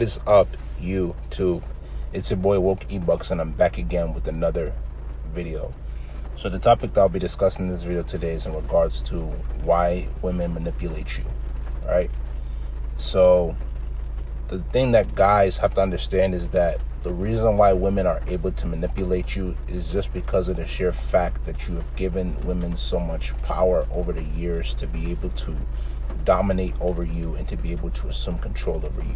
What is up, YouTube? It's your boy Woke eBucks, and I'm back again with another video. So the topic that I'll be discussing in this video today is in regards to why women manipulate you, right? So the thing that guys have to understand is that the reason why women are able to manipulate you is just because of the sheer fact that you have given women so much power over the years to be able to dominate over you and to be able to assume control over you.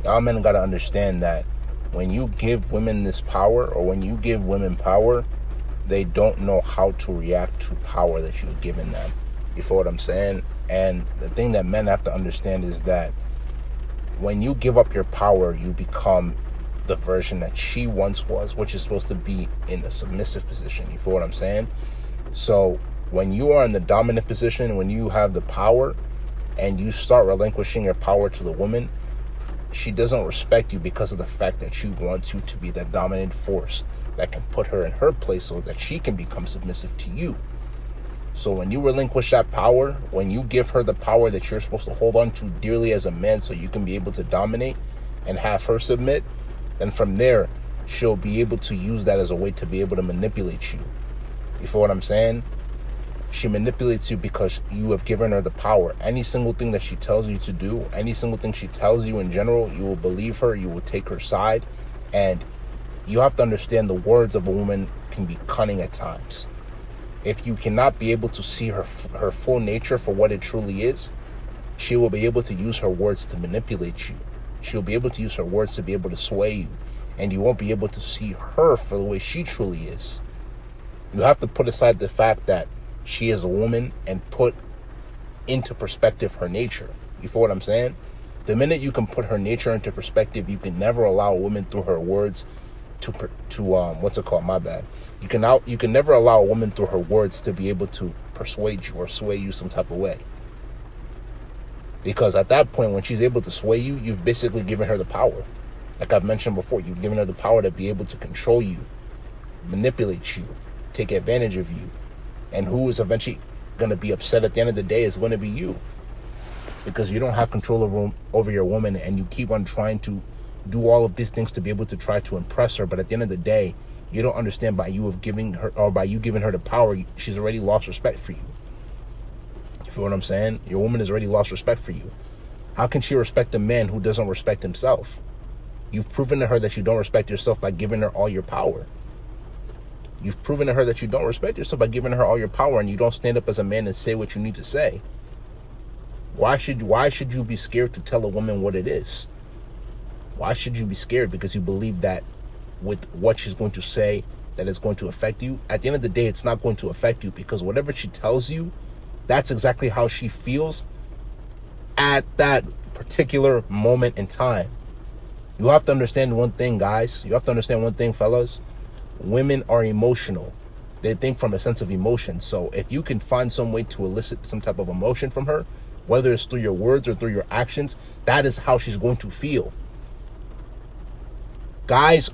Y'all men gotta understand that when you give women this power, or when you give women power, they don't know how to react to power that you've given them. You feel what I'm saying? And the thing that men have to understand is that when you give up your power, you become the version that she once was, which is supposed to be in a submissive position. You feel what I'm saying? So when you are in the dominant position, when you have the power and you start relinquishing your power to the woman, she doesn't respect you because of the fact that you want you to be that dominant force that can put her in her place so that she can become submissive to you. So when you relinquish that power, when you give her the power that you're supposed to hold on to dearly as a man so you can be able to dominate and have her submit, then from there, she'll be able to use that as a way to be able to manipulate you. You feel what I'm saying? She manipulates you because you have given her the power. Any single thing that she tells you to do, any single thing she tells you in general, you will believe her, you will take her side. And you have to understand the words of a woman can be cunning at times. If you cannot be able to see her full nature for what it truly is, she will be able to use her words to manipulate you. She'll be able to use her words to be able to sway you. And you won't be able to see her for the way she truly is. You have to put aside the fact that she is a woman and put into perspective her nature. You feel what I'm saying? The minute you can put her nature into perspective, you can never allow a woman through her words to You can never allow a woman through her words to be able to persuade you or sway you some type of way. Because at that point, when she's able to sway you, you've basically given her the power. Like I've mentioned before, you've given her the power to be able to control you, manipulate you, take advantage of you. And who is eventually going to be upset at the end of the day is going to be you. Because you don't have control over your woman, and you keep on trying to do all of these things to be able to try to impress her. But at the end of the day, you don't understand by you giving her the power, she's already lost respect for you. You feel what I'm saying? Your woman has already lost respect for you. How can she respect a man who doesn't respect himself? You've proven to her that you don't respect yourself by giving her all your power. You've proven to her that you don't respect yourself by giving her all your power, and you don't stand up as a man and say what you need to say. Why should you be scared to tell a woman what it is? Why should you be scared? Because you believe that with what she's going to say, that it's going to affect you. At the end of the day, it's not going to affect you, because whatever she tells you, that's exactly how she feels at that particular moment in time. You have to understand one thing, guys. You have to understand one thing, fellas. Women are emotional. They think from a sense of emotion. So if you can find some way to elicit some type of emotion from her, whether it's through your words or through your actions, that is how she's going to feel. Guys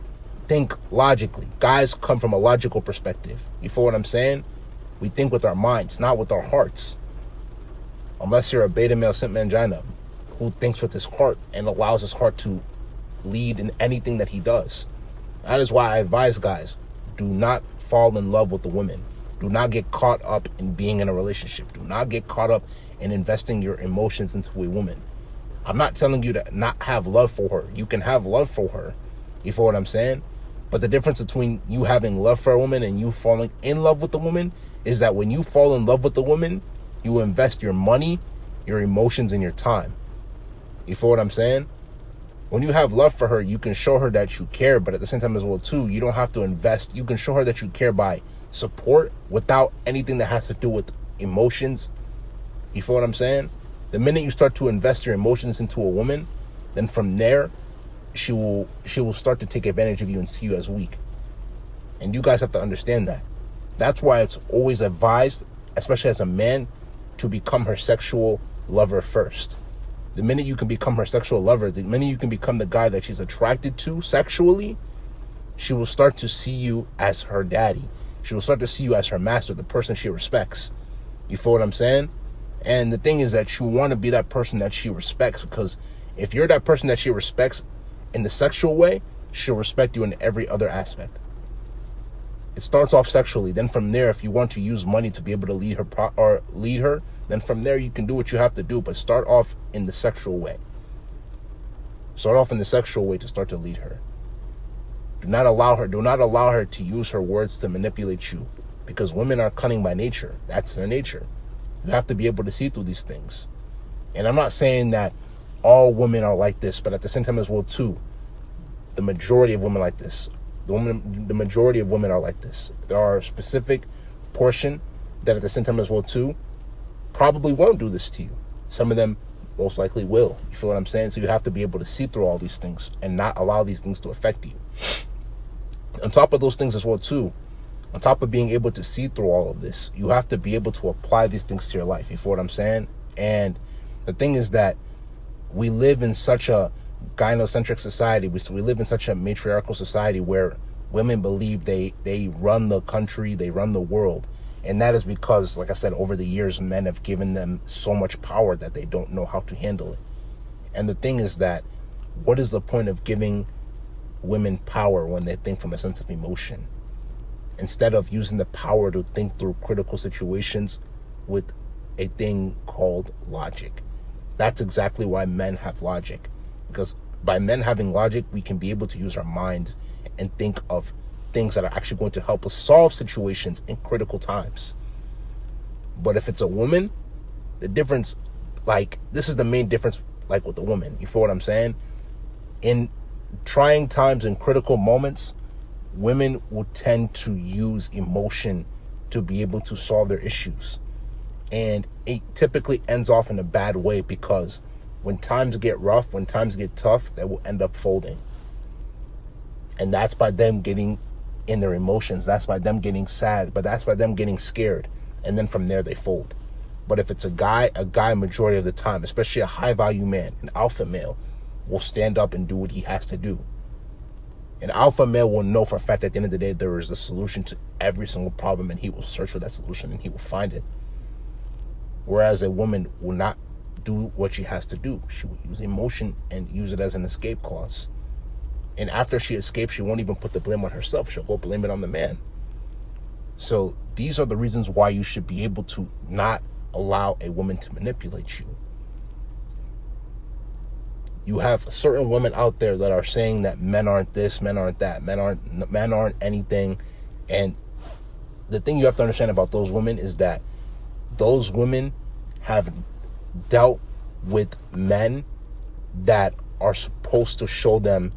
think logically. Guys come from a logical perspective. You feel what I'm saying? We think with our minds, not with our hearts. Unless you're a beta male simp mangina who thinks with his heart and allows his heart to lead in anything that he does. That is why I advise guys, do not fall in love with the woman. Do not get caught up in being in a relationship. Do not get caught up in investing your emotions into a woman. I'm not telling you to not have love for her. You can have love for her. You feel what I'm saying? But the difference between you having love for a woman and you falling in love with the woman is that when you fall in love with the woman, you invest your money, your emotions, and your time. You feel what I'm saying? When you have love for her, you can show her that you care, but at the same time as well, too, you don't have to invest. You can show her that you care by support without anything that has to do with emotions. You feel what I'm saying? The minute you start to invest your emotions into a woman, then from there, she will start to take advantage of you and see you as weak. And you guys have to understand that. That's why it's always advised, especially as a man, to become her sexual lover first. The minute you can become her sexual lover, the minute you can become the guy that she's attracted to sexually, she will start to see you as her daddy. She will start to see you as her master, the person she respects. You feel what I'm saying? And the thing is that you want to be that person that she respects, because If you're that person that she respects in the sexual way, she'll respect you in every other aspect. It starts off sexually. Then from there, if you want to use money to be able to lead her, then from there you can do what you have to do. But start off in the sexual way. Start off in the sexual way to start to lead her. Do not allow her to use her words to manipulate you, because women are cunning by nature. That's their nature. You have to be able to see through these things. And I'm not saying that all women are like this, but at the same time as well too, the majority of women like this. The majority of women are like this. There are a specific portion that at the same time as well too probably won't do this to you. Some of them most likely will. You feel what I'm saying? So you have to be able to see through all these things and not allow these things to affect you. On top of those things as well too, on top of being able to see through all of this, you have to be able to apply these things to your life. You feel what I'm saying? And the thing is that we live in such a gynocentric society. We live in such a matriarchal society where women believe they run the country, they run the world. And that is because, like I said, over the years, men have given them so much power that they don't know how to handle it. And the thing is that, what is the point of giving women power when they think from a sense of emotion, instead of using the power to think through critical situations with a thing called logic? That's exactly why men have logic, because by men having logic, we can be able to use our mind and think of things that are actually going to help us solve situations in critical times. But if it's a woman, the difference, like, this is the main difference, like with the woman, you feel what I'm saying? In trying times and critical moments, women will tend to use emotion to be able to solve their issues. And it typically ends off in a bad way, because when times get rough, when times get tough, they will end up folding. And that's by them getting in their emotions. That's by them getting sad, but that's by them getting scared. And then from there, they fold. But if it's a guy majority of the time, especially a high value man, an alpha male, will stand up and do what he has to do. An alpha male will know for a fact at the end of the day, there is a solution to every single problem, and he will search for that solution and he will find it. Whereas a woman will not do what she has to do. She will use emotion and use it as an escape clause. And after she escapes, she won't even put the blame on herself. She'll go blame it on the man. So these are the reasons why you should be able to not allow a woman to manipulate you. You have certain women out there that are saying that men aren't this, men aren't that, men aren't anything. And the thing you have to understand about those women is that those women have dealt with men that are supposed to show them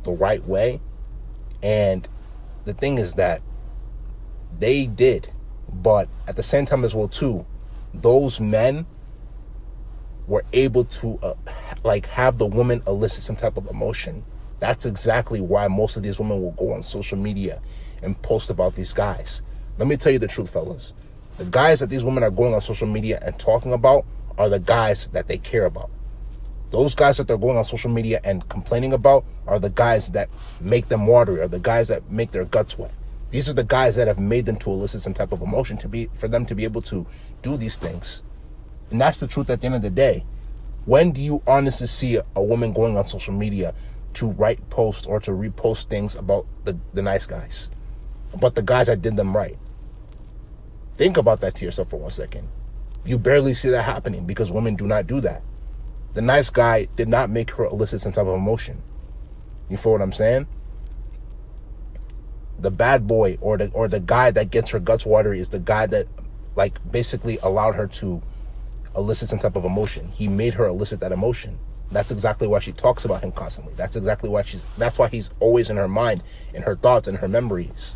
the right way. And the thing is that they did, but at the same time as well too, those men were able to have the woman elicit some type of emotion. That's exactly why most of these women will go on social media and post about these guys. Let me tell you the truth, fellas. The guys that these women are going on social media and talking about are the guys that they care about. Those guys that they're going on social media and complaining about are the guys that make them watery, are the guys that make their guts wet. These are the guys that have made them to elicit some type of emotion for them to be able to do these things. And that's the truth at the end of the day. When do you honestly see a woman going on social media to write posts or to repost things about the nice guys, about the guys that did them right? Think about that to yourself for 1 second. You barely see that happening, because women do not do that. The nice guy did not make her elicit some type of emotion. You feel what I'm saying? The bad boy or the guy that gets her guts watery is the guy that basically allowed her to elicit some type of emotion. He made her elicit that emotion. That's exactly why she talks about him constantly. That's why he's always in her mind, in her thoughts, and her memories.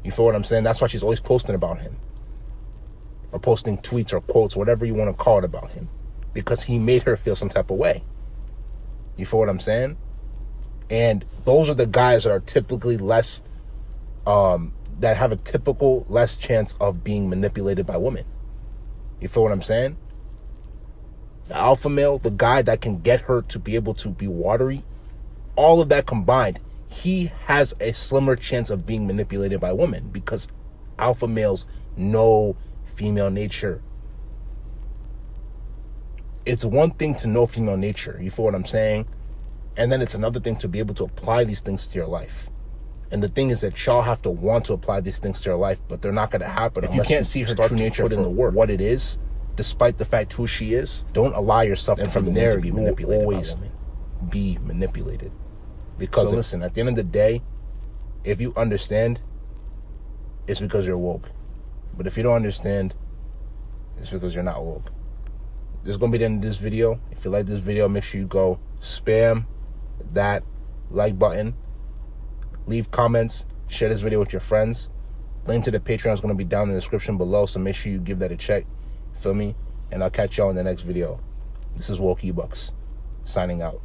You feel what I'm saying? That's why she's always posting about him, or posting tweets or quotes, whatever you want to call it, about him, because he made her feel some type of way. You feel what I'm saying? And those are the guys that are typically less, that have a typical less chance of being manipulated by women. You feel what I'm saying? The alpha male, the guy that can get her to be able to be watery, all of that combined, he has a slimmer chance of being manipulated by women, because alpha males know female nature. it's one thing to know female nature, you feel what I'm saying? And then it's another thing to be able to apply these things to your life. And the thing is that y'all have to want to apply these things to your life, but they're not going to happen if you can't see her true nature, put in the work, what it is, despite the fact who she is. Don't allow yourself and from there be manipulated. Always be manipulated. Because so listen, at the end of the day, if you understand, it's because you're woke. But if you don't understand, it's because you're not woke. This is going to be the end of this video. If you like this video, make sure you go spam that like button. Leave comments. Share this video with your friends. Link to the Patreon is going to be down in the description below, so make sure you give that a check. Feel me? And I'll catch y'all in the next video. This is Woke Ebucks, signing out.